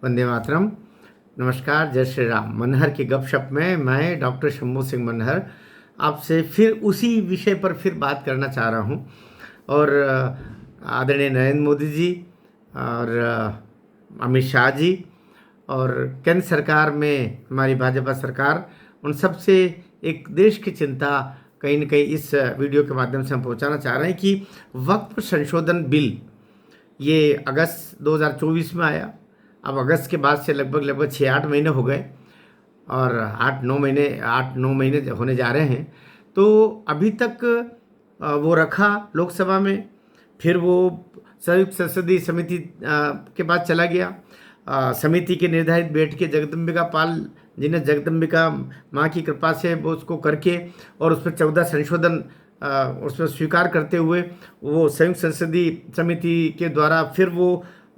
वंदे मातरम। नमस्कार, जय श्री राम। मनहर की गपशप में मैं डॉक्टर शंभू सिंह मनहर आपसे फिर उसी विषय पर फिर बात करना चाह रहा हूँ। और आदरणीय नरेंद्र मोदी जी और अमित शाह जी और केंद्र सरकार में हमारी भाजपा सरकार, उन सब से एक देश की चिंता कहीं न कहीं इस वीडियो के माध्यम से हम पहुंचाना चाह रहे हैं कि वक्फ संशोधन बिल ये अगस्त 2024 में आया। अब अगस्त के बाद से लगभग 6-8 महीने हो गए और 8-9 महीने होने जा रहे हैं। तो अभी तक वो रखा लोकसभा में, फिर वो संयुक्त संसदीय समिति के पास चला गया। समिति के निर्धारित बैठकें जगदम्बिका पाल जी ने, जगदम्बिका माँ की कृपा से वो उसको करके और उसमें 14 संशोधन उसमें स्वीकार करते हुए वो संयुक्त संसदीय समिति के द्वारा फिर वो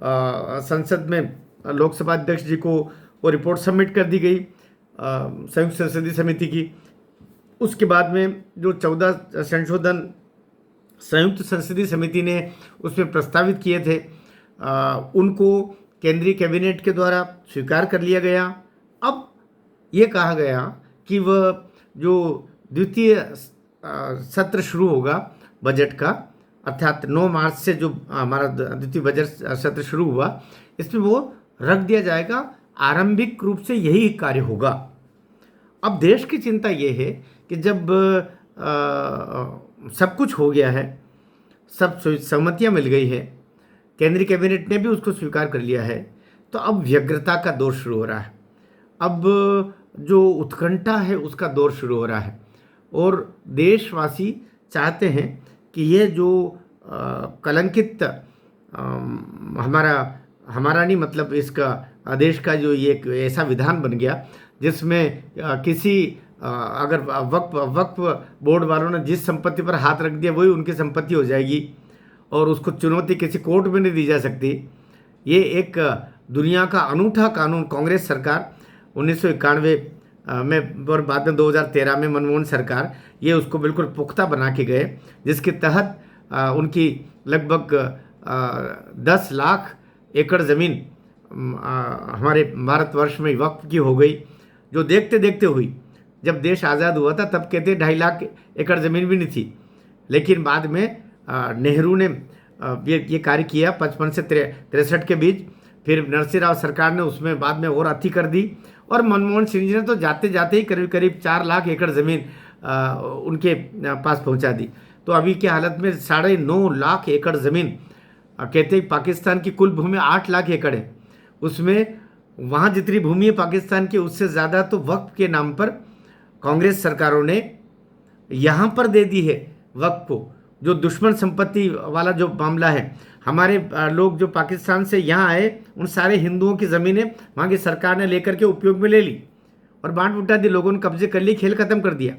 संसद में लोकसभा अध्यक्ष जी को वो रिपोर्ट सबमिट कर दी गई संयुक्त संसदीय समिति की। उसके बाद में जो 14 संशोधन संयुक्त संसदीय समिति ने उसमें प्रस्तावित किए थे उनको केंद्रीय कैबिनेट के द्वारा स्वीकार कर लिया गया। अब ये कहा गया कि वह जो द्वितीय सत्र शुरू होगा बजट का, अर्थात 9 मार्च से जो हमारा द्वितीय बजट सत्र शुरू हुआ, इसमें वो रख दिया जाएगा। आरंभिक रूप से यही कार्य होगा। अब देश की चिंता ये है कि जब सब कुछ हो गया है, सब सहमतियाँ मिल गई है, केंद्रीय कैबिनेट ने भी उसको स्वीकार कर लिया है, तो अब व्यग्रता का दौर शुरू हो रहा है। अब जो उत्कंठा है उसका दौर शुरू हो रहा है और देशवासी चाहते हैं कि ये जो कलंकित हमारा नहीं, मतलब इसका देश का जो ये एक ऐसा विधान बन गया जिसमें किसी अगर वक्फ बोर्ड वालों ने जिस संपत्ति पर हाथ रख दिया वही उनकी संपत्ति हो जाएगी और उसको चुनौती किसी कोर्ट में नहीं दी जा सकती। ये एक दुनिया का अनूठा कानून कांग्रेस सरकार 1991 में और बाद में 2013 में मनमोहन सरकार ये उसको बिल्कुल पुख्ता बना के गए, जिसके तहत उनकी लगभग 10 लाख एकड़ ज़मीन हमारे भारतवर्ष में वक्फ की हो गई, जो देखते देखते हुई। जब देश आज़ाद हुआ था तब कहते 2.5 लाख एकड़ ज़मीन भी नहीं थी, लेकिन बाद में नेहरू ने ये कार्य किया 55 से 63 के बीच। फिर नरसिंह राव सरकार ने उसमें बाद में और अति कर दी और मनमोहन सिंह जी ने तो जाते जाते ही करीब 4 लाख एकड़ ज़मीन उनके पास पहुंचा दी। तो अभी की हालत में 9.5 लाख एकड़ ज़मीन, कहते हैं पाकिस्तान की कुल भूमि 8 लाख एकड़ है, उसमें वहाँ जितनी भूमि है पाकिस्तान की उससे ज़्यादा तो वक्फ के नाम पर कांग्रेस सरकारों ने यहाँ पर दे दी है वक्फ को। जो दुश्मन संपत्ति वाला जो मामला है, हमारे लोग जो पाकिस्तान से यहाँ आए उन सारे हिंदुओं की ज़मीनें वहाँ की सरकार ने लेकर के उपयोग में ले ली और बांट बुटा दी, लोगों ने कब्जे कर लिए, खेल ख़त्म कर दिया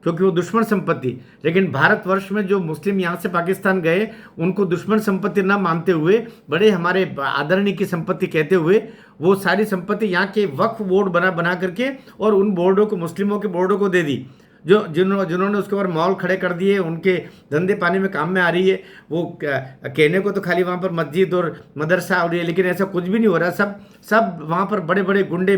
क्योंकि वो दुश्मन संपत्ति। लेकिन भारतवर्ष में जो मुस्लिम यहाँ से पाकिस्तान गए उनको दुश्मन संपत्ति ना मानते हुए, बड़े हमारे आदरणीय की संपत्ति कहते हुए, वो सारी संपत्ति यहाँ के वक्फ बोर्ड बना करके और उन बोर्डों को, मुस्लिमों के बोर्डों को दे दी, जो जिन्होंने उसके ऊपर मॉल खड़े कर दिए, उनके धंधे पानी में काम में आ रही है। वो कहने को तो खाली वहाँ पर मस्जिद और मदरसा हो रही है, लेकिन ऐसा कुछ भी नहीं हो रहा। सब वहाँ पर बड़े बड़े गुंडे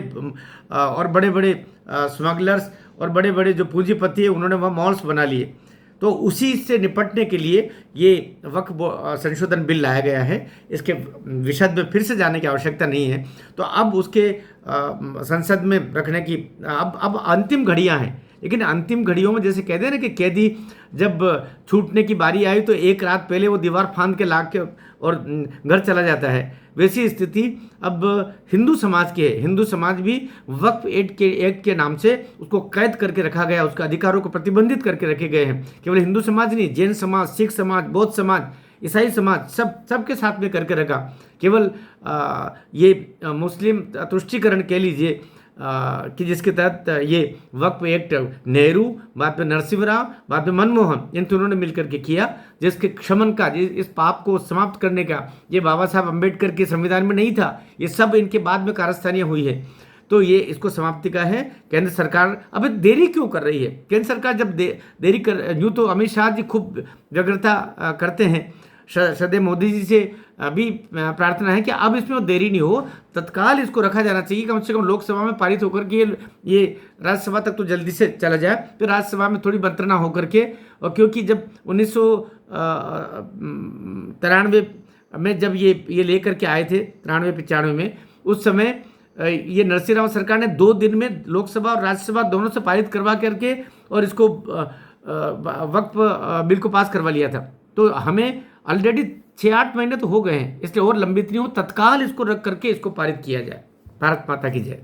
और बड़े बड़े स्मगलर्स और बड़े बड़े जो पूंजीपति है उन्होंने वहाँ मॉल्स बना लिए। तो उसी से निपटने के लिए ये वक्फ संशोधन बिल लाया गया है। इसके विशद में फिर से जाने की आवश्यकता नहीं है। तो अब उसके संसद में रखने की अब अंतिम घड़ियां हैं, लेकिन अंतिम घड़ियों में जैसे कहते हैं ना कि कैदी जब छूटने की बारी आई तो एक रात पहले वो दीवार फांद के लाग के और घर चला जाता है, वैसी स्थिति अब हिंदू समाज की है। हिंदू समाज भी वक्फ एक्ट के नाम से उसको कैद करके रखा गया, उसके अधिकारों को प्रतिबंधित करके रखे गए हैं। केवल हिंदू समाज नहीं, जैन समाज, सिख समाज, बौद्ध समाज, ईसाई समाज, सबके साथ में करके रखा। केवल ये मुस्लिम तुष्टीकरण कह लीजिए कि जिसके तहत ये वक्फ एक्ट नेहरू, बाद में नरसिंह राव, बाद में मनमोहन, इन तीनों ने मिलकर के किया, जिसके क्षमन का, इस पाप को समाप्त करने का ये बाबा साहब अम्बेडकर के संविधान में नहीं था। ये सब इनके बाद में कारस्तानियाँ हुई है। तो ये इसको समाप्ति का है। केंद्र सरकार अब देरी क्यों कर रही है? केंद्र सरकार जब देरी कर, यूँ तो अमित शाह जी खूब व्यग्रता करते हैं, सदैव मोदी जी से भी प्रार्थना है कि अब इसमें देरी नहीं हो, तत्काल इसको रखा जाना चाहिए, कम से कम लोकसभा में पारित होकर के ये राज्यसभा तक तो जल्दी से चला जाए, फिर राज्यसभा में थोड़ी मंत्रणा होकर के। और क्योंकि जब 1993 में जब ये लेकर के आए थे 93-95 में, उस समय ये नरसिंह राव सरकार ने 2 दिन में लोकसभा और राज्यसभा दोनों से पारित करवा करके और इसको वक्फ बिल को पास करवा लिया था। तो हमें ऑलरेडी 6-8 महीने तो हो गए हैं, इसलिए और लंबित नहीं हो, तत्काल इसको रख करके इसको पारित किया जाए। भारत माता की जय।